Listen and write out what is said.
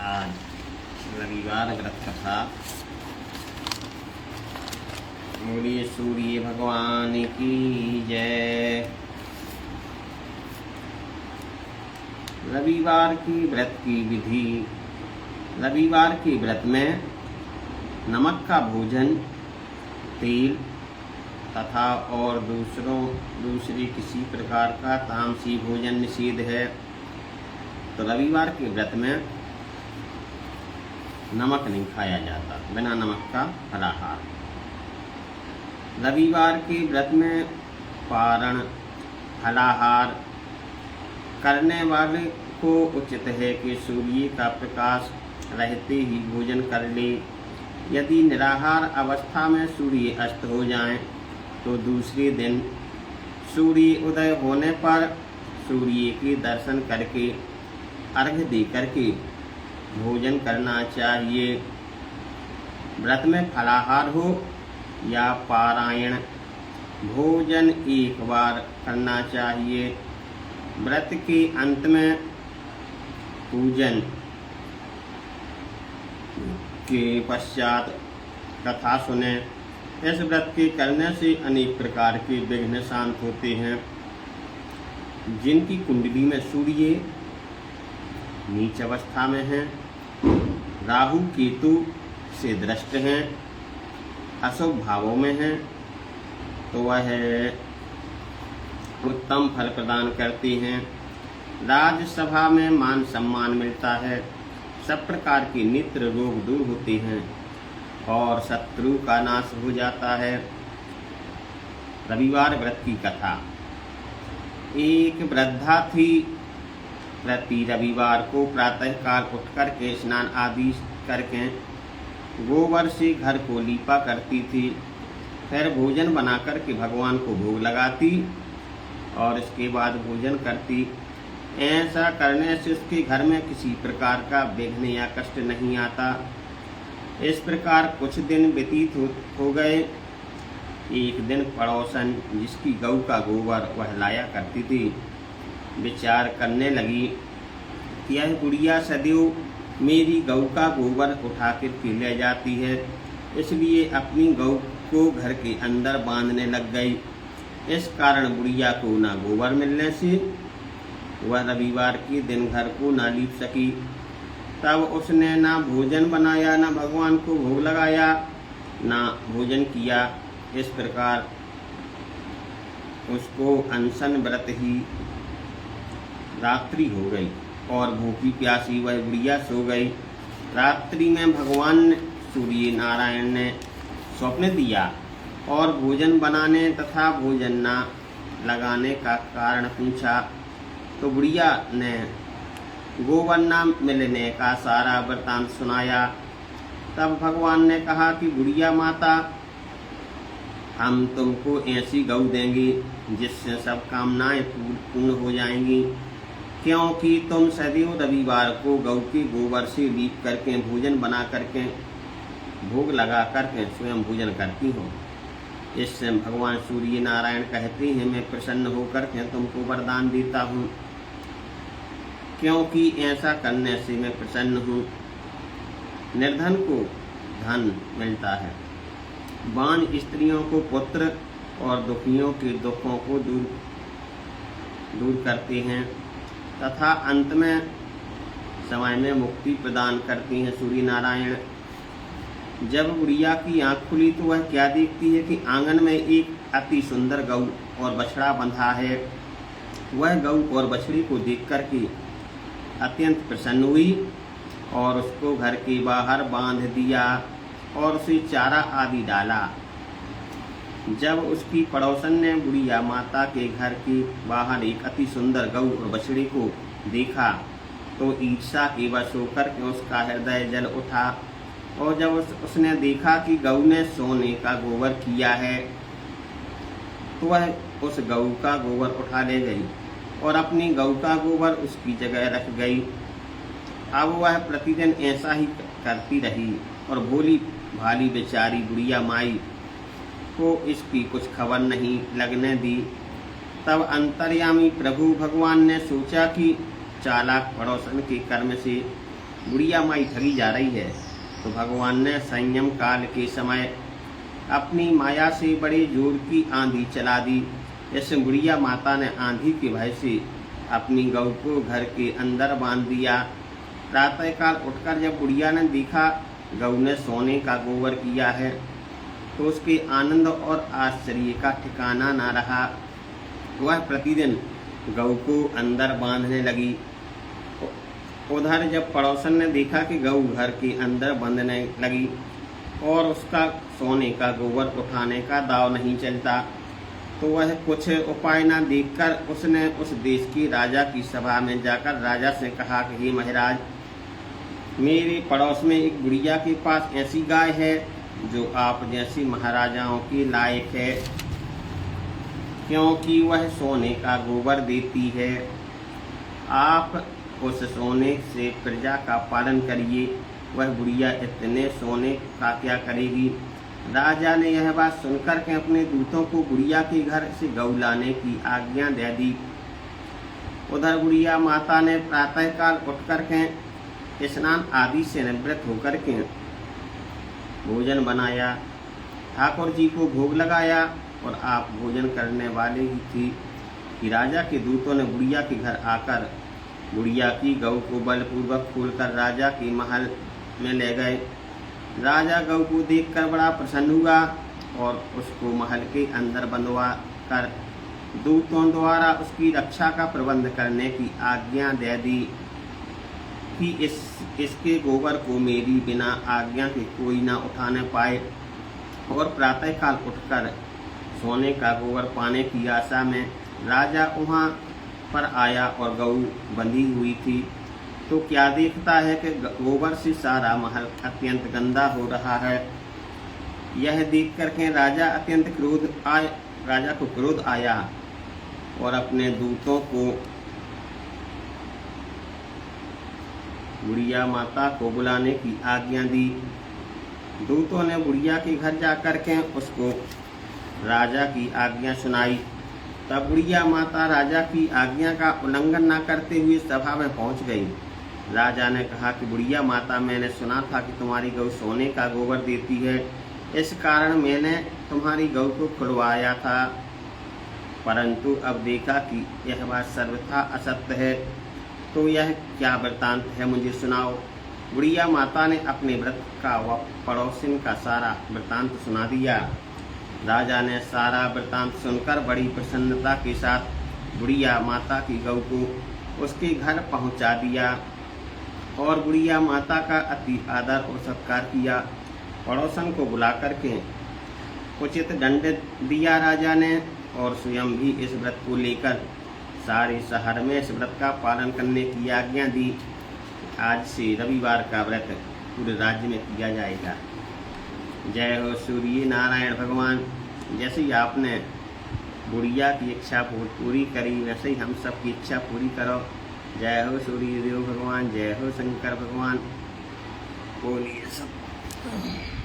आज रविवार व्रत कथा। बोलिए सूर्य भगवान की जय। रविवार की व्रत की विधि। रविवार के व्रत में नमक का भोजन, तेल तथा और दूसरी किसी प्रकार का तामसी भोजन निषेध है। तो रविवार के व्रत में नमक नहीं खाया जाता, बिना नमक का फलाहार। रविवार के व्रत में पारण फलाहार करने वाले को उचित है कि सूर्य का प्रकाश रहते ही भोजन कर ले। यदि निराहार अवस्था में सूर्य अस्त हो जाए तो दूसरे दिन सूर्य उदय होने पर सूर्य के दर्शन करके अर्घ्य दे करके भोजन करना चाहिए। व्रत में फलाहार हो या पारायण, भोजन एक बार करना चाहिए। व्रत के अंत में पूजन के पश्चात कथा सुने। इस व्रत के करने से अनेक प्रकार के विघ्न शांत होते हैं। जिनकी कुंडली में सूर्य नीच अवस्था में है, राहु केतु से दृष्ट हैं, अशुभ भावों में हैं, तो वह उत्तम फल प्रदान करते हैं। राज्यसभा में मान सम्मान मिलता है, सब प्रकार के नेत्र रोग दूर होते हैं और शत्रु का नाश हो जाता है। रविवार व्रत की कथा। एक वृद्धा थी, प्रति रविवार को प्रातःकाल उठकर के स्नान आदि करके गोबर से घर को लीपा करती थी। फिर भोजन बनाकर के भगवान को भोग लगाती और इसके बाद भोजन करती। ऐसा करने से उसके घर में किसी प्रकार का विघ्न या कष्ट नहीं आता। इस प्रकार कुछ दिन व्यतीत हो गए। एक दिन पड़ोसन जिसकी गऊ का गोबर वह लाया करती थी, विचार करने लगी कि यह बुढ़िया सदैव मेरी गऊ का गोबर उठा कर ले जाती है, इसलिए अपनी गऊ को घर के अंदर बांधने लग गई। इस कारण बुढ़िया को ना गोबर मिलने से वह रविवार के दिन घर को ना लीप सकी। तब उसने ना भोजन बनाया, ना भगवान को भोग लगाया, ना भोजन किया। इस प्रकार उसको अनशन व्रत ही रात्रि हो गई और भूखी प्यासी वह बुढ़िया सो गई। रात्रि में भगवान सूर्य नारायण ने स्वप्न दिया और भोजन बनाने तथा भोजन न लगाने का कारण पूछा। तो बुढ़िया ने गोबर न मिलने का सारा वृतांत सुनाया। तब भगवान ने कहा कि बुढ़िया माता, हम तुमको ऐसी गऊ देंगे जिससे सब कामनाएं पूर्ण हो जाएंगी, क्योंकि तुम सदैव रविवार को गऊ के गोबर से लीप करके भोजन बना करके भोग लगा करके स्वयं भोजन करती हो। इससे भगवान सूर्य नारायण कहते हैं, मैं प्रसन्न होकर के तुमको वरदान देता हूँ, क्योंकि ऐसा करने से मैं प्रसन्न हूँ। निर्धन को धन मिलता है, बांझ स्त्रियों को पुत्र और दुखियों के दुखों को दूर करते हैं तथा अंत में समय में मुक्ति प्रदान करते हैं सूर्य नारायण। जब बुढ़िया की आंख खुली तो वह क्या देखती है कि आंगन में एक अति सुंदर गऊ और बछड़ा बंधा है। वह गऊ और बछड़ी को देख करके अत्यंत प्रसन्न हुई और उसको घर के बाहर बांध दिया और उसे चारा आदि डाला। जब उसकी पड़ोसन ने बुढ़िया माता के घर के बाहर एक अति सुंदर गऊ और बछड़े को देखा तो ईर्ष्या के वश होकर के उसका हृदय जल उठा। और जब उसने देखा कि गऊ ने सोने का गोबर किया है तो वह उस गऊ का गोबर उठा ले गई और अपनी गऊ का गोबर उसकी जगह रख गई। अब वह प्रतिदिन ऐसा ही करती रही और भोली भाली बेचारी बुढ़िया माई को इसकी कुछ खबर नहीं लगने दी। तब अंतर्यामी प्रभु भगवान ने सोचा कि चालाक पड़ोसन के कर्म से बुढ़िया माई ठगी जा रही है। तो भगवान ने संयम काल के समय अपनी माया से बड़े जोर की आंधी चला दी। ऐसे बुढ़िया माता ने आंधी के भय से अपनी गऊ को घर के अंदर बांध दिया। प्रातःकाल उठकर जब बुढ़िया ने देखा गऊ ने सोने का गोबर किया है तो उसके आनंद और आश्चर्य का ठिकाना न रहा। वह प्रतिदिन गऊ को अंदर बांधने लगी। उधर जब पड़ोसन ने देखा कि गऊ घर के अंदर बंधने लगी और उसका सोने का गोबर उठाने का दाव नहीं चलता, तो वह कुछ उपाय न देखकर उसने उस देश के राजा की सभा में जाकर राजा से कहा कि हे महाराज, मेरे पड़ोस में एक बुढ़िया के पास ऐसी गाय है जो आप जैसी महाराजाओं के लायक है, क्योंकि वह सोने का गोबर देती है। आप उस सोने से प्रजा का पालन करिए। वह बुढ़िया इतने सोने का क्या करेगी। राजा ने यह बात सुनकर के अपने दूतों को बुढ़िया के घर से गऊ लाने की आज्ञा दे दी। उधर बुढ़िया माता ने प्रातःकाल उठकर के स्नान आदि से निवृत्त होकर के भोजन बनाया, ठाकुर जी को भोग लगाया और आप भोजन करने वाले ही थी कि राजा के दूतों ने बुढ़िया के घर आकर बुढ़िया की गऊ को बलपूर्वक खोलकर राजा के महल में ले गए। राजा गऊ को देखकर बड़ा प्रसन्न हुआ और उसको महल के अंदर बंधवा कर दूतों द्वारा उसकी रक्षा का प्रबंध करने की आज्ञा दे दी कि इसके गोबर को मेरी बिना आज्ञा के कोई ना उठाने पाए। और प्रातःकाल उठकर सोने का गोबर पाने की आशा में राजा वहाँ पर आया और गऊ बंधी हुई थी तो क्या देखता है कि गोबर से सारा महल अत्यंत गंदा हो रहा है। यह देख करके राजा को क्रोध आया और अपने दूतों को बुढ़िया माता को बुलाने की आज्ञा दी। दूतों ने बुढ़िया के घर जाकर के उसको राजा की आज्ञा सुनाई। तब बुढ़िया माता राजा की आज्ञा का उल्लंघन न करते हुए सभा में पहुंच गई। राजा ने कहा कि बुढ़िया माता, मैंने सुना था कि तुम्हारी गऊ सोने का गोबर देती है, इस कारण मैंने तुम्हारी गऊ को खुलवाया था, परंतु अब देखा कि यह बात सर्वथा असत्य है, तो यह क्या वृत्तांत है, मुझे सुनाओ। बुढ़िया माता ने अपने व्रत का व पड़ोसिन का सारा वृत्तांत सुना दिया। राजा ने सारा वृत्तांत सुनकर बड़ी प्रसन्नता के साथ बुढ़िया माता की गऊ को उसके घर पहुंचा दिया और बुढ़िया माता का अति आदर और सत्कार किया। पड़ोसन को बुला करके उचित दंड दिया राजा ने और स्वयं भी इस व्रत को लेकर सारे शहर में इस व्रत का पालन करने की आज्ञा दी। आज से रविवार का व्रत पूरे राज्य में किया जाएगा। जय हो सूर्य नारायण भगवान। जैसे ही आपने बुढ़िया की इच्छा पूरी करी, वैसे ही हम सब की इच्छा पूरी करो। जय हो सूर्य देव भगवान, जय हो शंकर भगवान। बोलिए सब।